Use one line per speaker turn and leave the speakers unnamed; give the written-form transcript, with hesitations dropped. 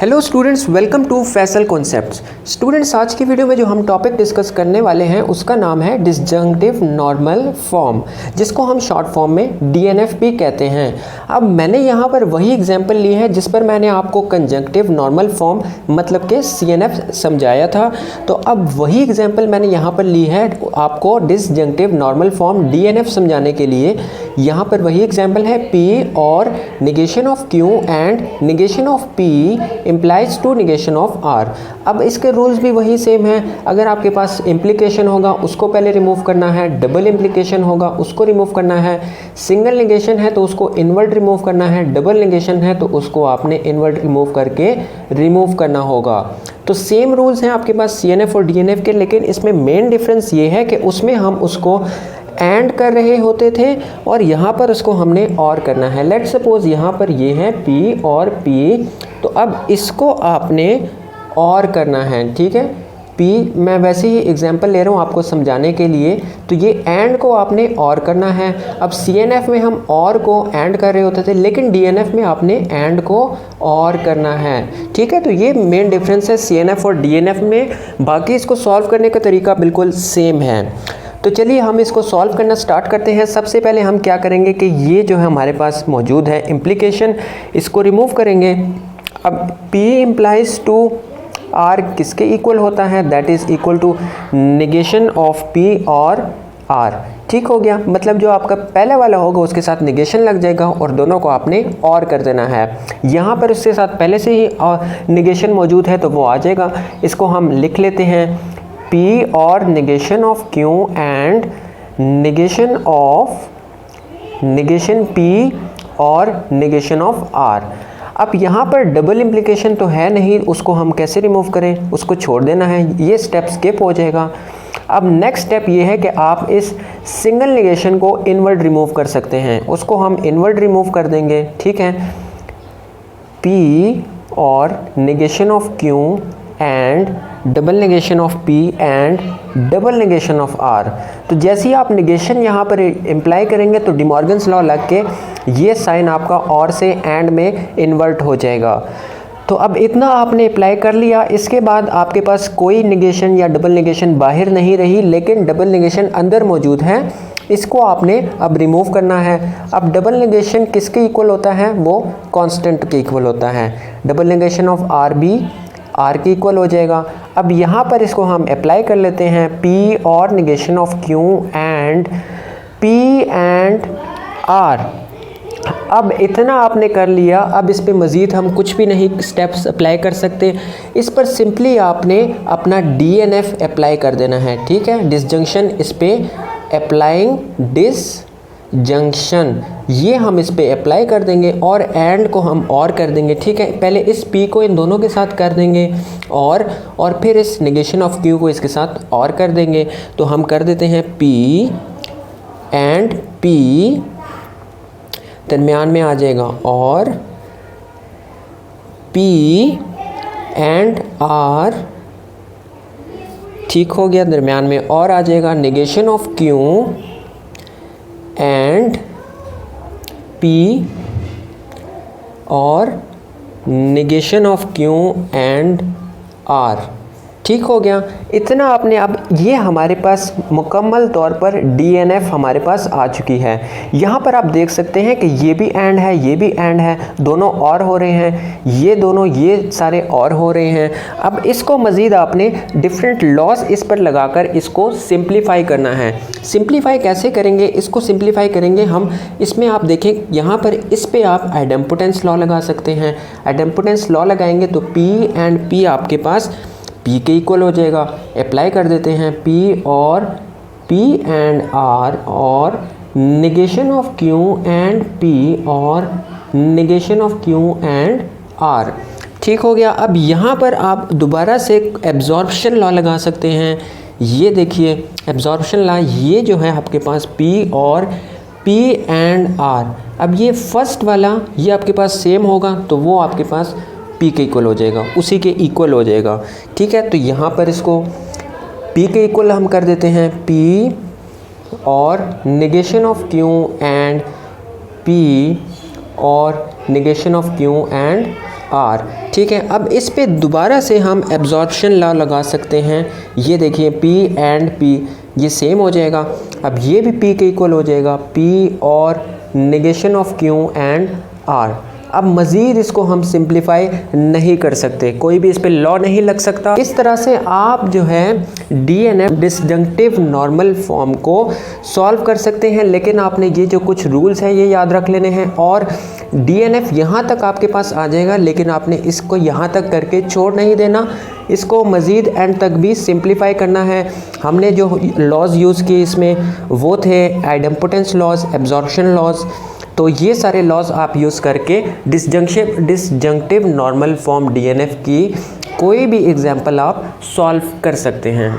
Hello students, welcome to Faisal concepts. Students, आज की video में जो हम टॉपिक डिस्कस करने वाले हैं उसका नाम है डिसजंक्टिव नॉर्मल फॉर्म, जिसको हम शॉर्ट फॉर्म में डीएनएफ भी कहते हैं। अब मैंने यहाँ पर वही एग्जांपल ली है जिस पर मैंने आपको कंजंक्टिव नॉर्मल फॉर्म मतलब के सीएनएफ समझाया था। तो अब वही एग्जांपल मैंने यहाँ पर ली है आपको डिसजंक्टिव नॉर्मल फॉर्म डीएनएफ समझाने के लिए। यहाँ पर वही एग्जांपल है P और negation of Q and negation of P implies to negation of R। अब इसके रूल्स भी वही सेम है। अगर आपके पास इम्प्लीकेशन होगा उसको पहले रिमूव करना है, डबल इम्प्लीकेशन होगा उसको रिमूव करना है, सिंगल निगेशन है तो उसको इनवर्ट रिमूव करना है, डबल निगेशन है तो उसको आपने इनवर्ट रिमूव करके रिमूव करना होगा। तो सेम रूल्स हैं आपके पास CNF और DNF के, लेकिन इसमें मेन डिफरेंस ये है कि उसमें हम उसको एंड कर रहे होते थे और यहाँ पर उसको हमने और करना है। लेट सपोज यहाँ पर ये है P और P, तो अब इसको आपने और करना है। ठीक है, P मैं वैसे ही एग्जांपल ले रहा हूँ आपको समझाने के लिए। तो ये एंड को आपने और करना है। अब CNF में हम और को एंड कर रहे होते थे, लेकिन DNF में आपने एंड को और करना है। ठीक है, तो ये मेन डिफरेंस है CNF और DNF में। बाकी इसको सॉल्व करने का तरीका बिल्कुल सेम है। तो चलिए हम इसको सॉल्व करना स्टार्ट करते हैं। सबसे पहले हम क्या करेंगे कि ये जो है हमारे पास मौजूद है इम्प्लीकेशन, इसको रिमूव करेंगे। अब P इम्प्लाइज टू R किसके इक्वल होता है? That is equal to negation of P और R। ठीक हो गया, मतलब जो आपका पहले वाला होगा उसके साथ निगेशन लग जाएगा और दोनों को आपने और कर देना है। यहाँ पर उसके साथ पहले से ही निगेशन मौजूद है तो वो आ जाएगा। इसको हम लिख लेते हैं P और negation of Q and negation P और निगेशन ऑफ R। अब यहाँ पर डबल इम्प्लीकेशन तो है नहीं, उसको हम कैसे रिमूव करें? उसको छोड़ देना है, ये स्टेप स्किप हो जाएगा। अब नेक्स्ट स्टेप ये है कि आप इस सिंगल निगेशन को इनवर्ट रिमूव कर सकते हैं, उसको हम इनवर्ट रिमूव कर देंगे। ठीक है, P और negation of Q and double negation of P and double negation of R। तो जैसे ही आप नेगेशन यहाँ पर इम्प्लाई करेंगे तो डिमॉर्गन्स लॉ लग के ये साइन आपका और से एंड में इन्वर्ट हो जाएगा। तो अब इतना आपने अप्लाई कर लिया। इसके बाद आपके पास कोई नेगेशन या डबल नेगेशन बाहर नहीं रही, लेकिन डबल नेगेशन अंदर मौजूद है। इसको आपने अब रिमूव करना है। अब डबल नेगेशन किसके इक्वल होता है? वो कांस्टेंट के इक्वल होता है। डबल नेगेशन ऑफ R भी R के इक्वल हो जाएगा। अब यहाँ पर इसको हम अप्लाई कर लेते हैं P और negation of Q and P and R। अब इतना आपने कर लिया। अब इस पे मज़ीद हम कुछ भी नहीं स्टेप्स अप्लाई कर सकते। इस पर सिंपली आपने अपना DNF अप्लाई कर देना है। ठीक है, डिसजंक्शन, इस पे अप्लाइंग डिसजंक्शन, ये हम इस पे अप्लाई कर देंगे और एंड को हम और कर देंगे। ठीक है, पहले इस P को इन दोनों के साथ कर देंगे और फिर इस निगेशन ऑफ Q को इसके साथ और कर देंगे। तो हम कर देते हैं P एंड P, दरमियान में आ जाएगा और P एंड R। ठीक हो गया, दरमियान में और आ जाएगा negation of Q and P और negation of Q and R। ठीक हो गया, इतना आपने। अब ये हमारे पास मुकम्मल तौर पर DNF हमारे पास आ चुकी है। यहाँ पर आप देख सकते हैं कि ये भी एंड है, ये भी एंड है, दोनों और हो रहे हैं, ये दोनों ये सारे और हो रहे हैं। अब इसको मज़ीद आपने डिफरेंट लॉस इस पर लगाकर इसको सिंप्लीफाई करना है। सिंप्लीफाई कैसे करेंगे? इसको सिंप्लीफाई करेंगे हम, इसमें आप देखें यहाँ पर इस पे आप आइडेम्पोटेंस लॉ लगा सकते हैं। आइडेम्पोटेंस लॉ लगाएंगे तो P एंड P आपके पास P के इक्वल हो जाएगा। अप्लाई कर देते हैं P और P एंड R और negation of Q and P और negation of Q and R। ठीक हो गया। अब यहाँ पर आप दोबारा से एब्जॉर्प्शन लॉ लगा सकते हैं। ये देखिए एब्जॉर्प्शन लॉ, ये जो है आपके पास P और P एंड R। अब ये फर्स्ट वाला ये आपके पास सेम होगा तो वो आपके पास P के इक्वल हो जाएगा, उसी के इक्वल हो जाएगा। ठीक है, तो यहाँ पर इसको P के इक्वल हम कर देते हैं P और negation of Q and P और negation of Q and R. ठीक है, अब इस पे दोबारा से हम एब्जॉर्प्शन लॉ लगा सकते हैं। ये देखिए P एंड P ये सेम हो जाएगा। अब ये भी P के इक्वल हो जाएगा, P और negation of Q and R। अब मज़ीद इसको हम सिंप्लीफाई नहीं कर सकते, कोई भी इस पे लॉ नहीं लग सकता। इस तरह से आप जो है DNF डिसजंक्टिव नॉर्मल फॉर्म को सॉल्व कर सकते हैं, लेकिन आपने ये जो कुछ रूल्स हैं ये याद रख लेने हैं। और DNF यहाँ तक आपके पास आ जाएगा, लेकिन आपने इसको यहाँ तक करके छोड़ नहीं देना, इसको मज़ीद एंड तक भी सिंप्लीफाई करना है। हमने जो लॉज यूज़ किए इसमें वो थे आइडेम्पोटेंस लॉज, एब्जॉर्प्शन लॉज। तो ये सारे लॉज आप यूज़ करके डिसजंक्टिव नॉर्मल फॉर्म DNF की कोई भी एग्जाम्पल आप सॉल्व कर सकते हैं।